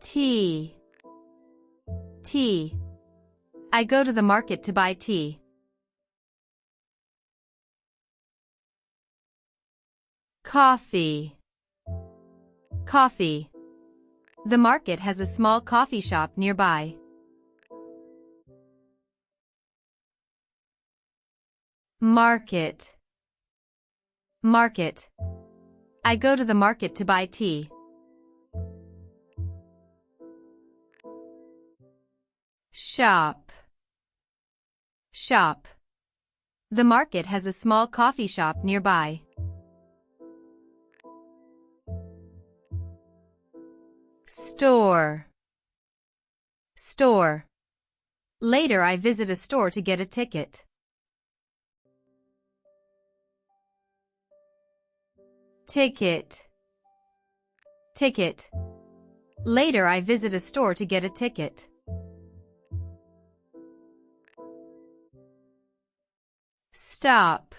Tea. Tea. I go to the market to buy tea. Coffee. Coffee. The market has a small coffee shop nearby. Market. Market. I go to the market to buy tea. Shop. Shop. The market has a small coffee shop nearby. Store. Store. Later I visit a store to get a ticket. Ticket. Ticket. Later I visit a store to get a ticket. Stop.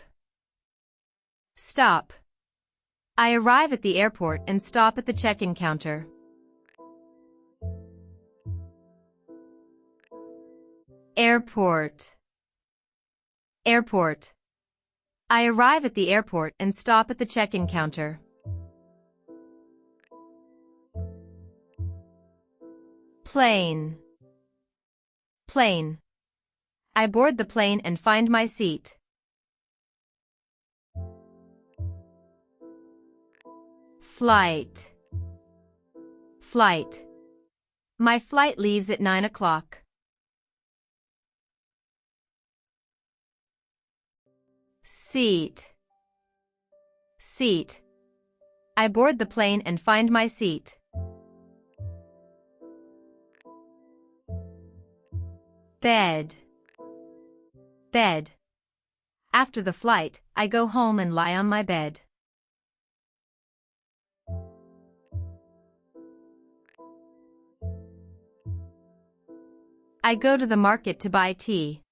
Stop. I arrive at the airport and stop at the check-in counter. Airport. Airport. I arrive at the airport and stop at the check-in counter. Plane. Plane. I board the plane and find my seat. Flight. Flight. My flight leaves at 9 o'clock. Seat. Seat. I board the plane and find my seat. Bed. Bed. After the flight, I go home and lie on my bed. I go to the market to buy tea.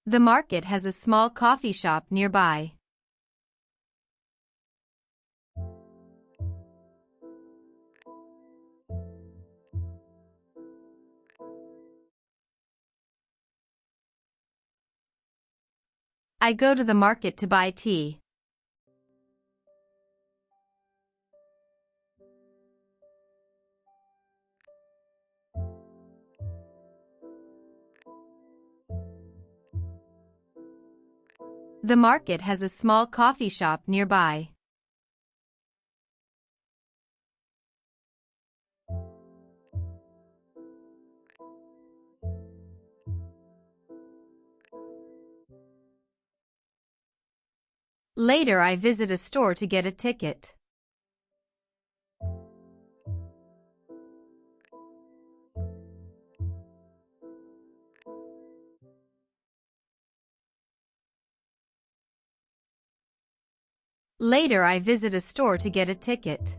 The market has a small coffee shop nearby. I go to the market to buy tea. The market has a small coffee shop nearby. Later I visit a store to get a ticket. Later I visit a store to get a ticket.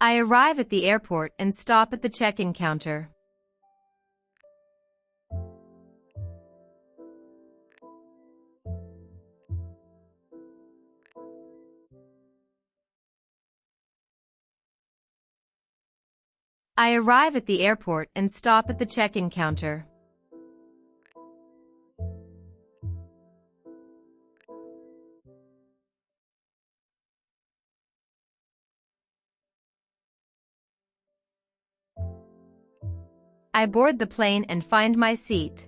I arrive at the airport and stop at the check-in counter. I arrive at the airport and stop at the check-in counter. I board the plane and find my seat.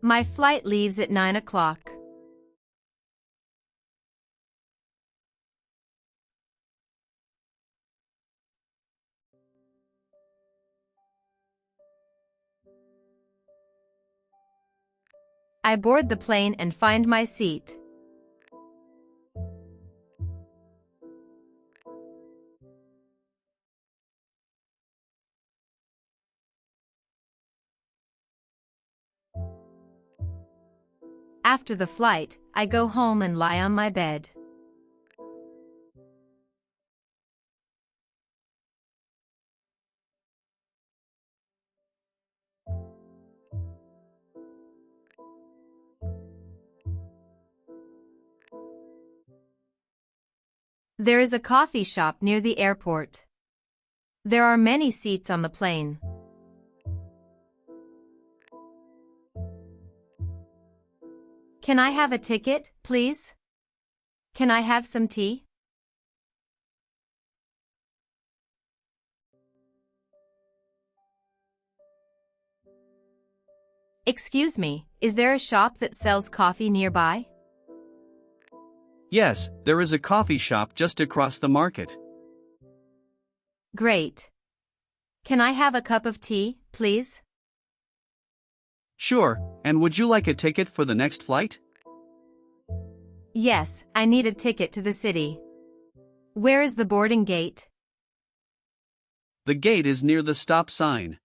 My flight leaves at 9 o'clock. I board the plane and find my seat. After the flight, I go home and lie on my bed. There is a coffee shop near the airport. There are many seats on the plane. Can I have a ticket, please? Can I have some tea? Excuse me, is there a shop that sells coffee nearby? Yes, there is a coffee shop just across the market. Great. Can I have a cup of tea, please? Sure, and would you like a ticket for the next flight? Yes, I need a ticket to the city. Where is the boarding gate? The gate is near the stop sign.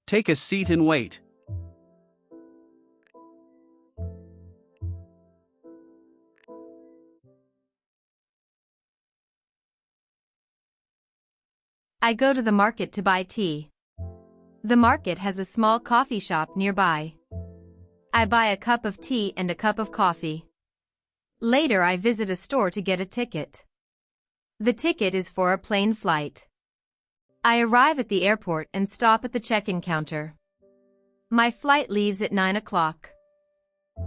Take a seat and wait. I go to the market to buy tea. The market has a small coffee shop nearby. I buy a cup of tea and a cup of coffee. Later I visit a store to get a ticket. The ticket is for a plane flight. I arrive at the airport and stop at the check-in counter. My flight leaves at 9 o'clock.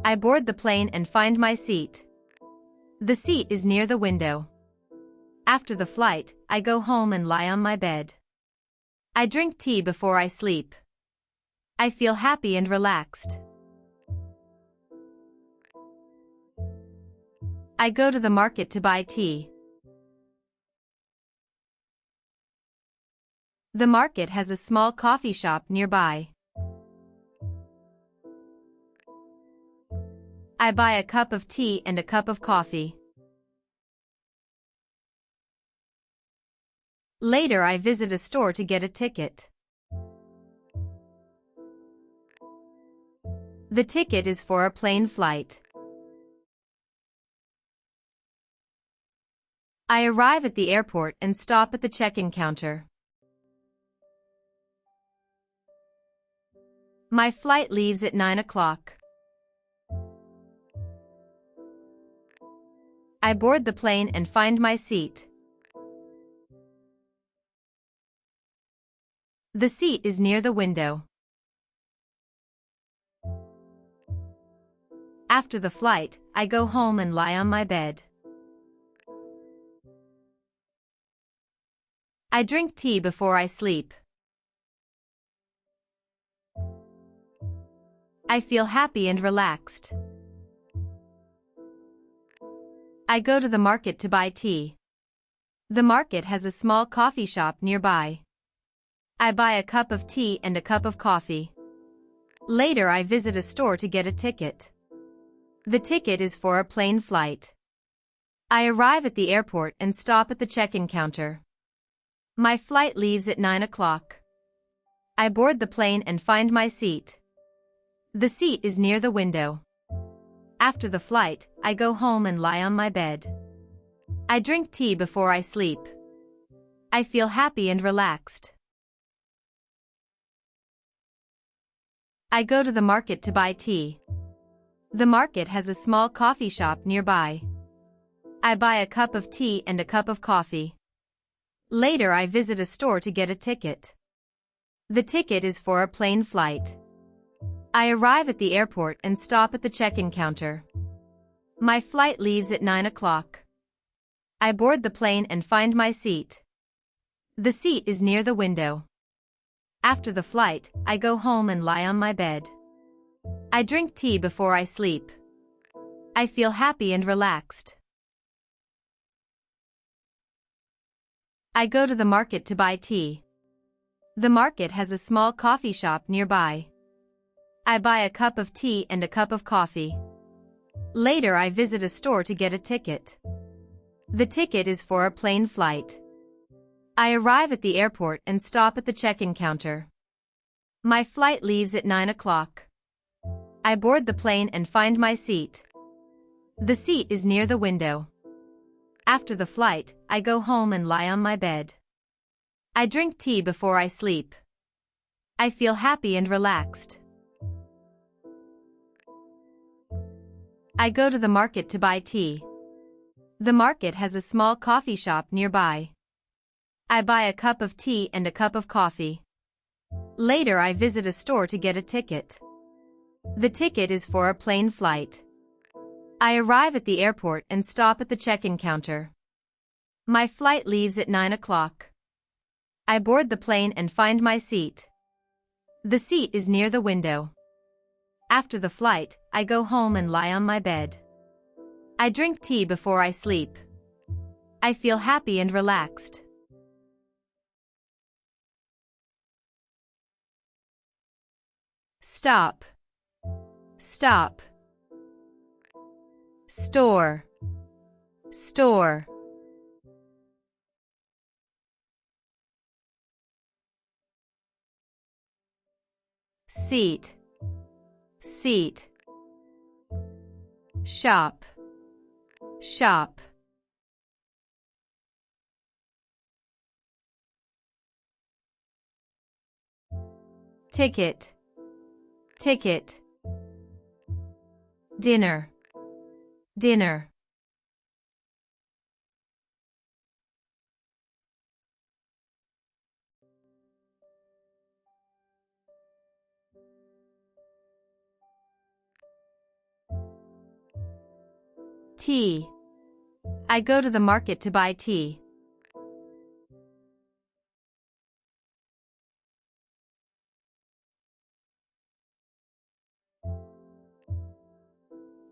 I board the plane and find my seat. The seat is near the window. After the flight, I go home and lie on my bed. I drink tea before I sleep. I feel happy and relaxed. I go to the market to buy tea. The market has a small coffee shop nearby. I buy a cup of tea and a cup of coffee. Later I visit a store to get a ticket. The ticket is for a plane flight. I arrive at the airport and stop at the check-in counter. My flight leaves at 9 o'clock. I board the plane and find my seat. The seat is near the window. After the flight, I go home and lie on my bed. I drink tea before I sleep. I feel happy and relaxed. I go to the market to buy tea. The market has a small coffee shop nearby. I buy a cup of tea and a cup of coffee. Later I visit a store to get a ticket. The ticket is for a plane flight. I arrive at the airport and stop at the check-in counter. My flight leaves at 9 o'clock. I board the plane and find my seat. The seat is near the window. After the flight, I go home and lie on my bed. I drink tea before I sleep. I feel happy and relaxed. I go to the market to buy tea. The market has a small coffee shop nearby. I buy a cup of tea and a cup of coffee. Later I visit a store to get a ticket. The ticket is for a plane flight. I arrive at the airport and stop at the check-in counter. My flight leaves at 9 o'clock. I board the plane and find my seat. The seat is near the window. After the flight, I go home and lie on my bed. I drink tea before I sleep. I feel happy and relaxed. I go to the market to buy tea. The market has a small coffee shop nearby. I buy a cup of tea and a cup of coffee. Later I visit a store to get a ticket. The ticket is for a plane flight. I arrive at the airport and stop at the check-in counter. My flight leaves at 9 o'clock. I board the plane and find my seat. The seat is near the window. After the flight, I go home and lie on my bed. I drink tea before I sleep. I feel happy and relaxed. I go to the market to buy tea. The market has a small coffee shop nearby. I buy a cup of tea and a cup of coffee. Later I visit a store to get a ticket. The ticket is for a plane flight. I arrive at the airport and stop at the check-in counter. My flight leaves at 9 o'clock. I board the plane and find my seat. The seat is near the window. After the flight, I go home and lie on my bed. I drink tea before I sleep. I feel happy and relaxed. Stop. Stop. Store. Store. Seat. Seat. Shop. Shop. Ticket. Ticket. Dinner. Dinner. Tea. I go to the market to buy tea.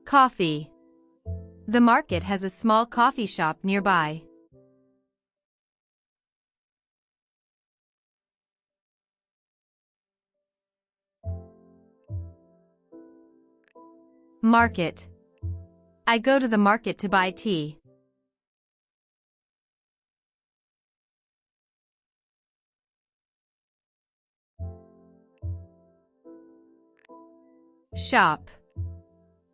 Coffee. The market has a small coffee shop nearby. Market. I go to the market to buy tea. Shop.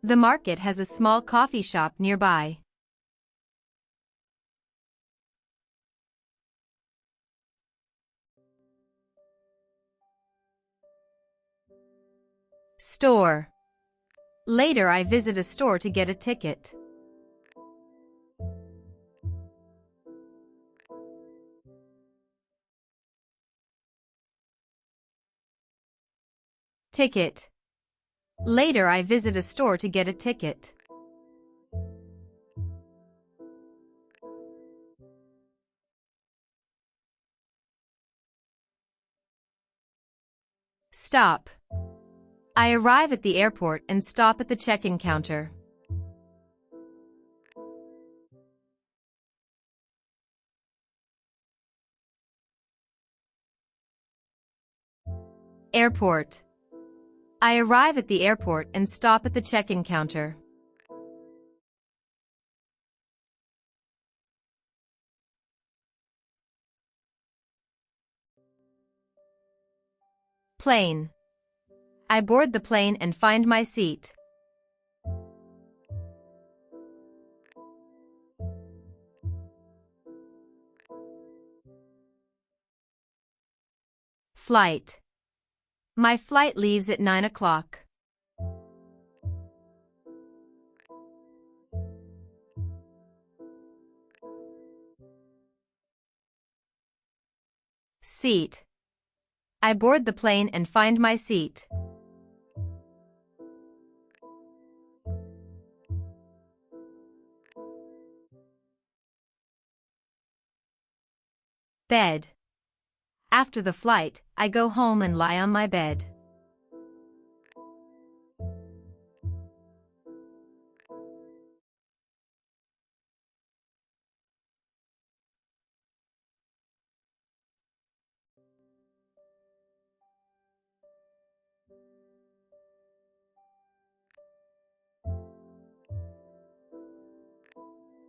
The market has a small coffee shop nearby. Store. Later I visit a store to get a ticket. Ticket. Later I visit a store to get a ticket. Stop. I arrive at the airport and stop at the check-in counter. Airport. I arrive at the airport and stop at the check-in counter. Plane. I board the plane and find my seat. Flight. My flight leaves at 9 o'clock. Seat. I board the plane and find my seat. Bed. After the flight, I go home and lie on my bed.